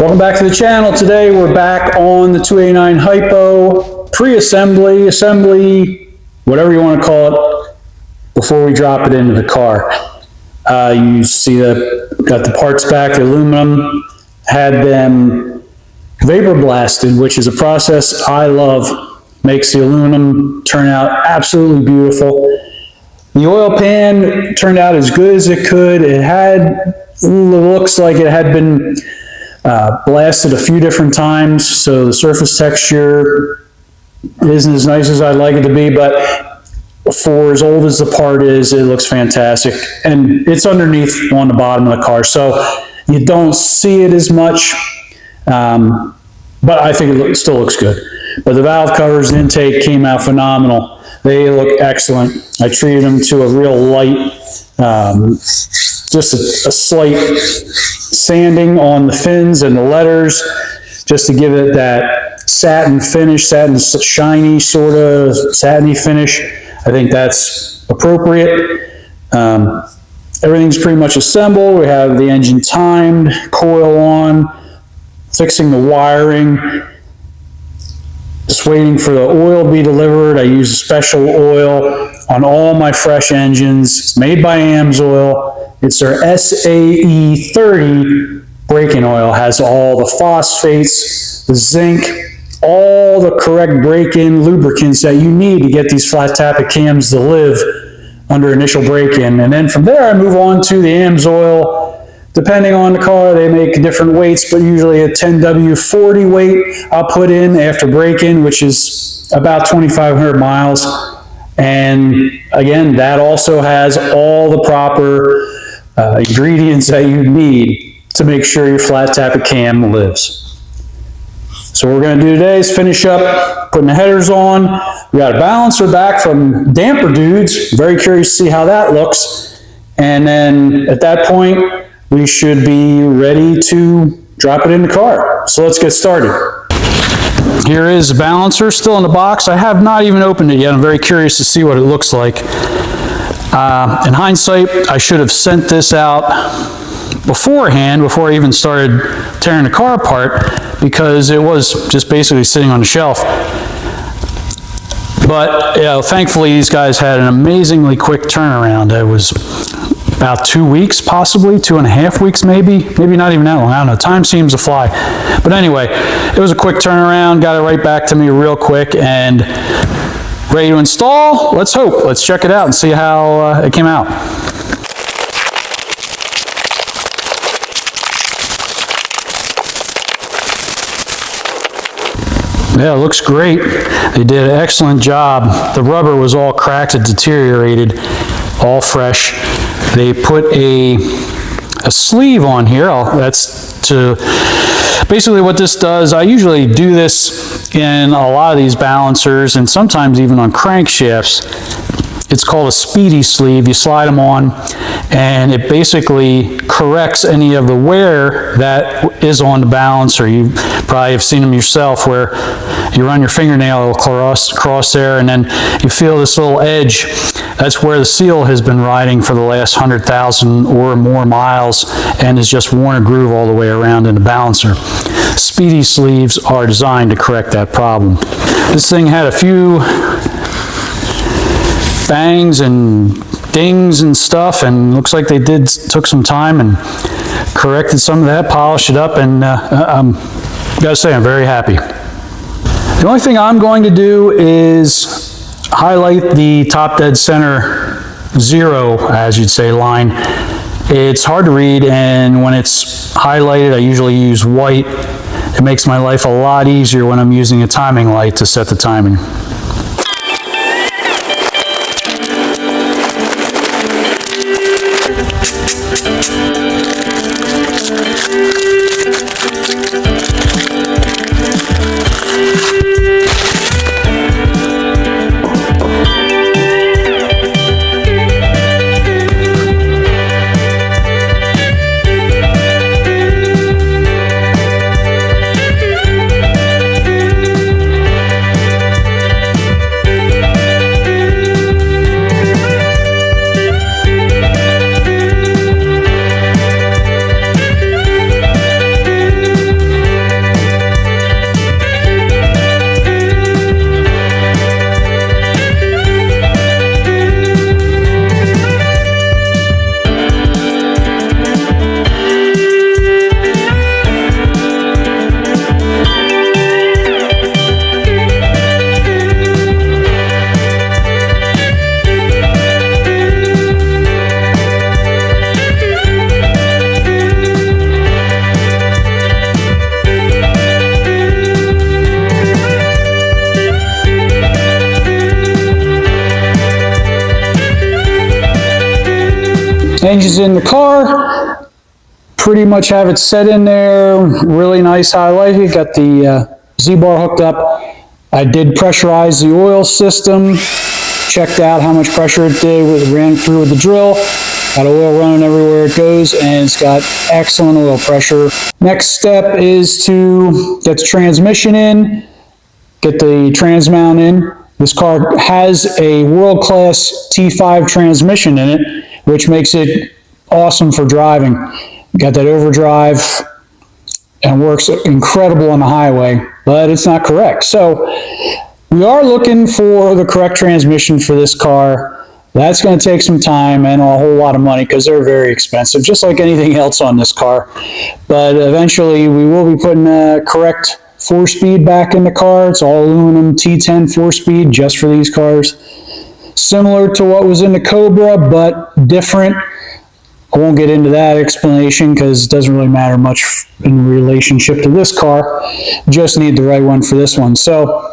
Welcome back to the channel. Today we're back on the 289 Hipo pre-assembly, assembly, whatever you want to call it, before we drop it into the car. You see that got the parts back, the aluminum, had them vapor blasted, which is a process I love. Makes the aluminum turn out absolutely beautiful. The oil pan turned out as good as it could. Looks like it had been blasted a few different times, so the surface texture isn't as nice as I'd like it to be, but for as old as the part is, it looks fantastic. And it's underneath on the bottom of the car, so you don't see it as much, but I think it still looks good. But the valve covers and intake came out phenomenal. They look excellent. I treated them to a real light, just a slight sanding on the fins and the letters, just to give it that satin finish, satin shiny sort of satiny finish. I think that's appropriate. Everything's pretty much assembled. We have the engine timed, coil on, fixing the wiring, just waiting for the oil to be delivered. I use a special oil on all my fresh engines. It's made by AMSOIL. It's their SAE 30 braking oil. Has all the phosphates, the zinc, all the correct break-in lubricants that you need to get these flat tappet cams to live under initial break-in. And then from there I move on to the AMSOIL. Depending on the car, they make different weights, but usually a 10W40 weight I'll put in after break-in, which is about 2,500 miles. And again, that also has all the proper ingredients that you need to make sure your flat tappet cam lives. So what we're going to do today is finish up putting the headers on. We got a balancer back from Damper Dudes. Very curious to see how that looks. And then at that point, we should be ready to drop it in the car. So let's get started. Here is the balancer, still in the box. I have not even opened it yet. I'm very curious to see what it looks like. In hindsight, I should have sent this out beforehand, before I even started tearing the car apart, because it was just basically sitting on the shelf. But thankfully, these guys had an amazingly quick turnaround. It was about 2 weeks, possibly 2.5 weeks, maybe not even that long. I don't know. Time seems to fly. But anyway, it was a quick turnaround. Got it right back to me real quick and ready to install. Let's hope. Let's check it out and see how it came out. Yeah, it looks great. They did an excellent job. The rubber was all cracked and deteriorated, all fresh. They put a sleeve on here. That's to basically what this does. I usually do this in a lot of these balancers and sometimes even on crankshafts. It's called a speedy sleeve. You slide them on and it basically corrects any of the wear that is on the balancer. You probably have seen them yourself where you run your fingernail across there and then you feel this little edge. That's where the seal has been riding for the last 100,000 or more miles and has just worn a groove all the way around in the balancer. Speedy sleeves are designed to correct that problem. This thing had a few bangs and dings and stuff, and looks like they took some time and corrected some of that, polished it up, and gotta say I'm very happy. The only thing I'm going to do is highlight the top dead center 0, as you'd say, line. It's hard to read, and when it's highlighted, I usually use white. It makes my life a lot easier when I'm using a timing light to set the timing. Engine's in the car. Pretty much have it set in there. Really nice how I like it. Got the Z-bar hooked up. I did pressurize the oil system. Checked out how much pressure it did. Ran through with the drill. Got oil running everywhere it goes, and it's got excellent oil pressure. Next step is to get the transmission in, get the trans mount in. This car has a world-class T5 transmission in it, which makes it awesome for driving. Got that overdrive and works incredible on the highway, but it's not correct. So we are looking for the correct transmission for this car. That's going to take some time and a whole lot of money because they're very expensive, just like anything else on this car. But eventually we will be putting a correct 4-speed back in the car. It's all aluminum T10 4-speed just for these cars. Similar to what was in the Cobra, but different. I won't get into that explanation because it doesn't really matter much in relationship to this car. Just need the right one for this one. So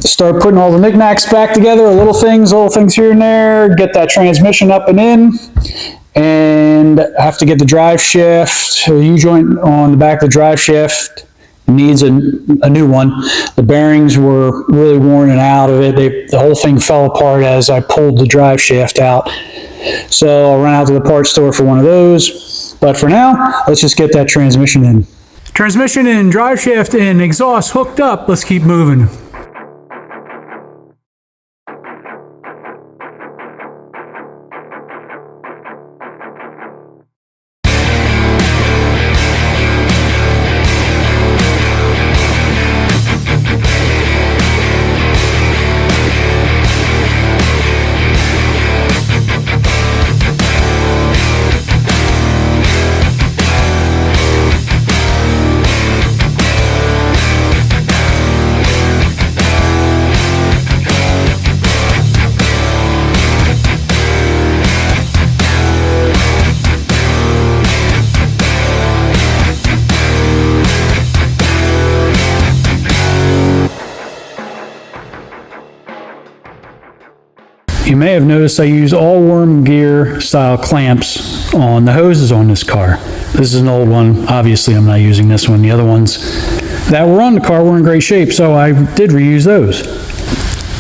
start putting all the knickknacks back together, little things here and there, get that transmission up and in, and I have to get the drive shaft, the U-joint on the back of the drive shaft needs a new one. The bearings were really worn and out of it. The whole thing fell apart as I pulled the drive shaft out. So I'll run out to the parts store for one of those. But for now, let's just get that transmission in. Transmission in, drive shaft in, exhaust hooked up. Let's keep moving. You may have noticed I use all worm gear style clamps on the hoses on this car. This is an old one. Obviously, I'm not using this one. The other ones that were on the car were in great shape, so I did reuse those.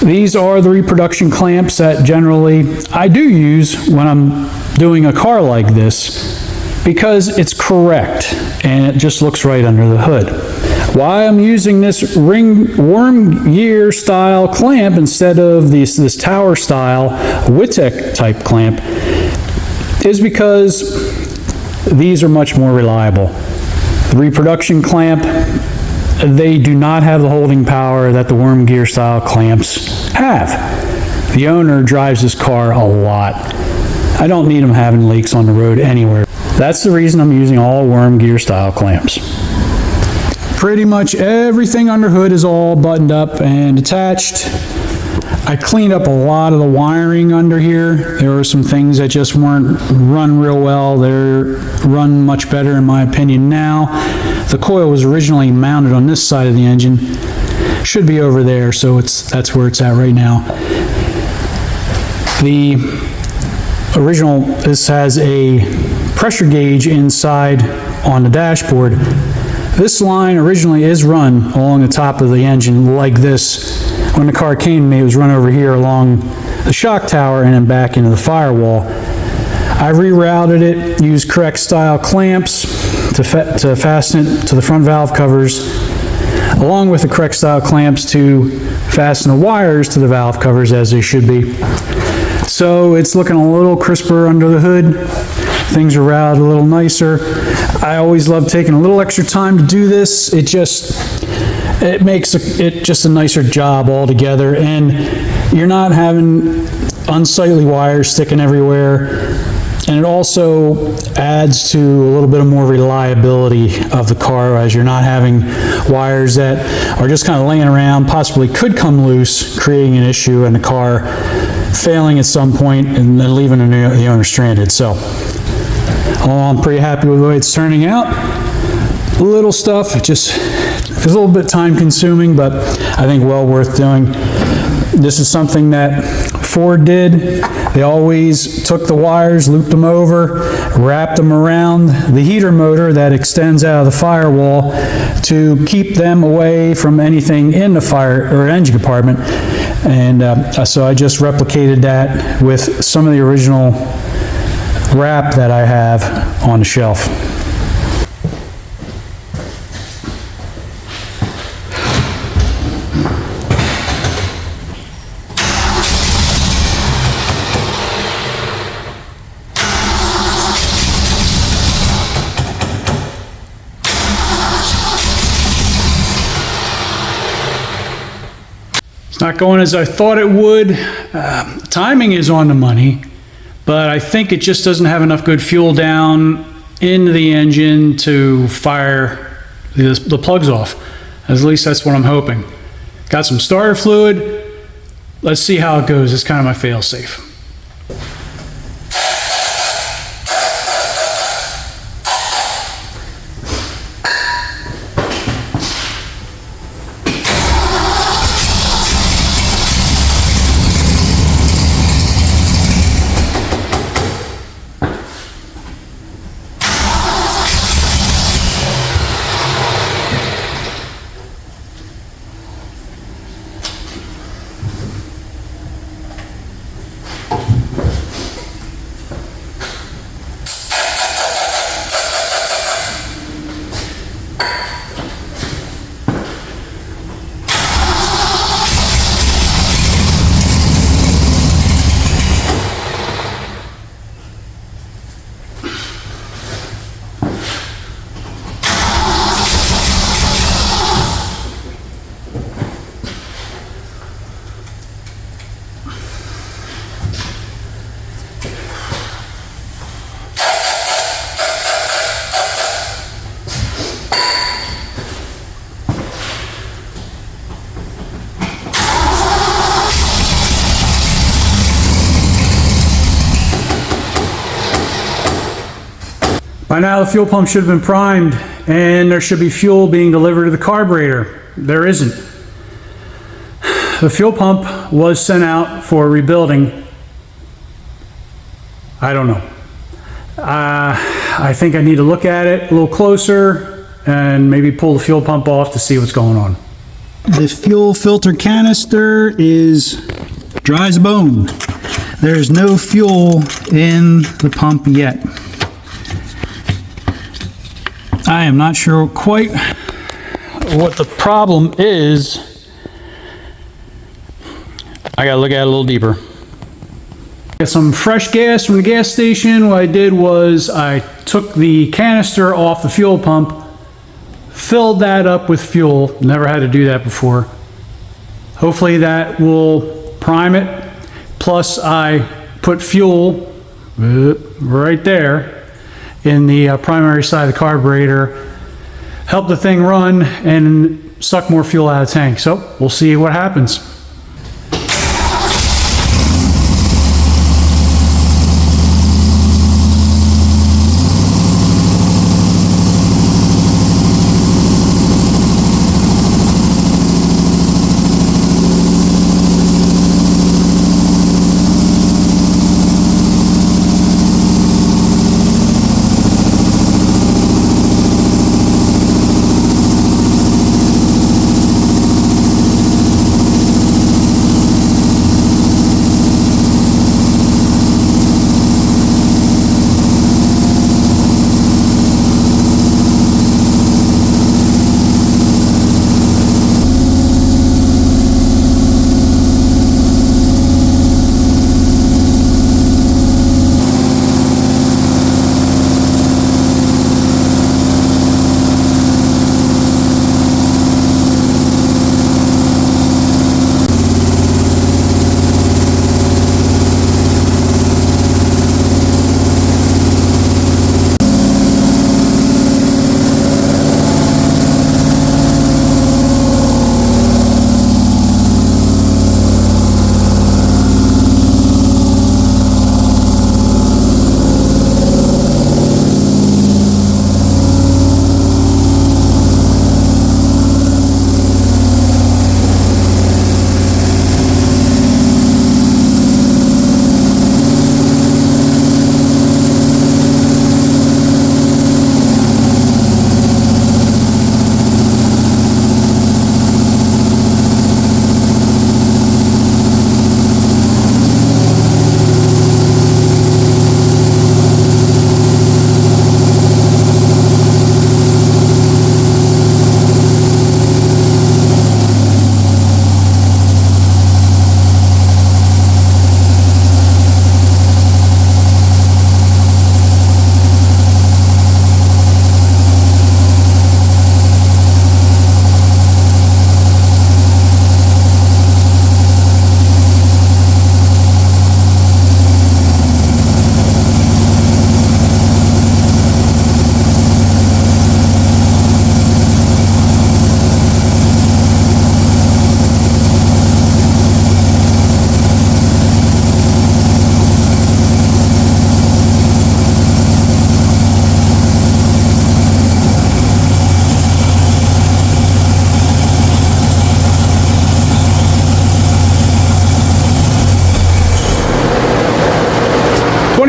These are the reproduction clamps that generally I do use when I'm doing a car like this because it's correct and it just looks right under the hood. Why I'm using this worm gear style clamp instead of this tower style Witek type clamp is because these are much more reliable. The reproduction clamp, they do not have the holding power that the worm gear style clamps have. The owner drives this car a lot. I don't need him having leaks on the road anywhere. That's the reason I'm using all worm gear style clamps. Pretty much everything under hood is all buttoned up and attached. I cleaned up a lot of the wiring under here. There were some things that just weren't run real well. They're run much better in my opinion now. The coil was originally mounted on this side of the engine. Should be over there, so that's where it's at right now. The original, this has a pressure gauge inside on the dashboard. This line originally is run along the top of the engine like this. When the car came to me, it was run over here along the shock tower and then back into the firewall. I rerouted it, used correct style clamps to fasten it to the front valve covers, along with the correct style clamps to fasten the wires to the valve covers as they should be. So it's looking a little crisper under the hood. Things are routed a little nicer. I always love taking a little extra time to do this. It makes it just a nicer job altogether, and you're not having unsightly wires sticking everywhere, and it also adds to a little bit of more reliability of the car as you're not having wires that are just kind of laying around, possibly could come loose, creating an issue and the car failing at some point and then leaving the owner stranded. So I'm pretty happy with the way it's turning out. Little stuff, it's a little bit time consuming, but I think well worth doing. This is something that Ford did. They always took the wires, looped them over, wrapped them around the heater motor that extends out of the firewall to keep them away from anything in the fire or engine compartment. And so I just replicated that with some of the original wrap that I have on the shelf. It's not going as I thought it would. Timing is on the money, but I think it just doesn't have enough good fuel down into the engine to fire the plugs off. At least that's what I'm hoping. Got some starter fluid. Let's see how it goes. It's kind of my fail-safe. By now the fuel pump should have been primed and there should be fuel being delivered to the carburetor. There isn't. The fuel pump was sent out for rebuilding. I don't know. I think I need to look at it a little closer and maybe pull the fuel pump off to see what's going on. The fuel filter canister is dry as a bone. There's no fuel in the pump yet. I am not sure quite what the problem is. I gotta look at it a little deeper. Got some fresh gas from the gas station. What I did was I took the canister off the fuel pump, filled that up with fuel. Never had to do that before. Hopefully that will prime it. Plus I put fuel right there in the primary side of the carburetor, help the thing run and suck more fuel out of the tank. So we'll see what happens.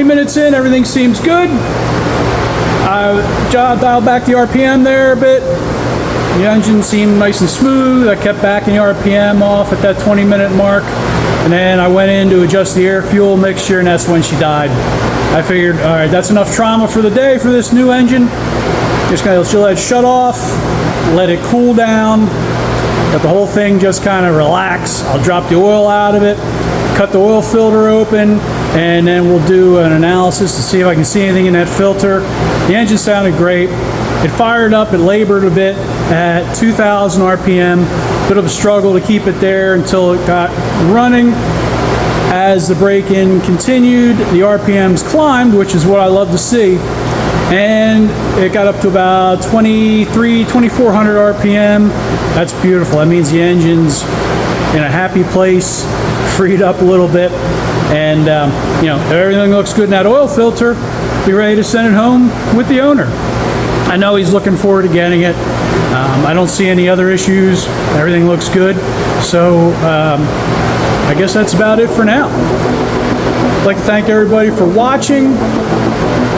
20 minutes in, everything seems good. I dialed back the RPM there a bit. The engine seemed nice and smooth. I kept backing the RPM off at that 20-minute mark. And then I went in to adjust the air fuel mixture, and that's when she died. I figured, all right, that's enough trauma for the day for this new engine. Just gonna let it shut off, let it cool down, let the whole thing just kind of relax. I'll drop the oil out of it, cut the oil filter open, and then we'll do an analysis to see if I can see anything in that filter. The engine sounded great. It fired up, it labored a bit at 2,000 RPM. Bit of a struggle to keep it there until it got running. As the break-in continued, the RPMs climbed, which is what I love to see. And it got up to about 2,400 RPM. That's beautiful. That means the engine's in a happy place, freed up a little bit. And you know, if everything looks good in that oil filter, be ready to send it home with the owner. I know he's looking forward to getting it. I don't see any other issues. Everything looks good. So I guess that's about it for now. I'd like to thank everybody for watching.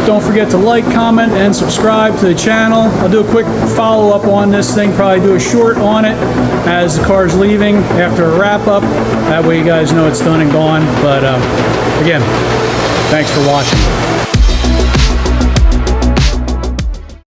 Don't forget to like, comment, and subscribe to the channel. I'll do a quick follow-up on this thing, probably do a short on it as the car's leaving after a wrap-up. That way you guys know it's done and gone. But again, thanks for watching.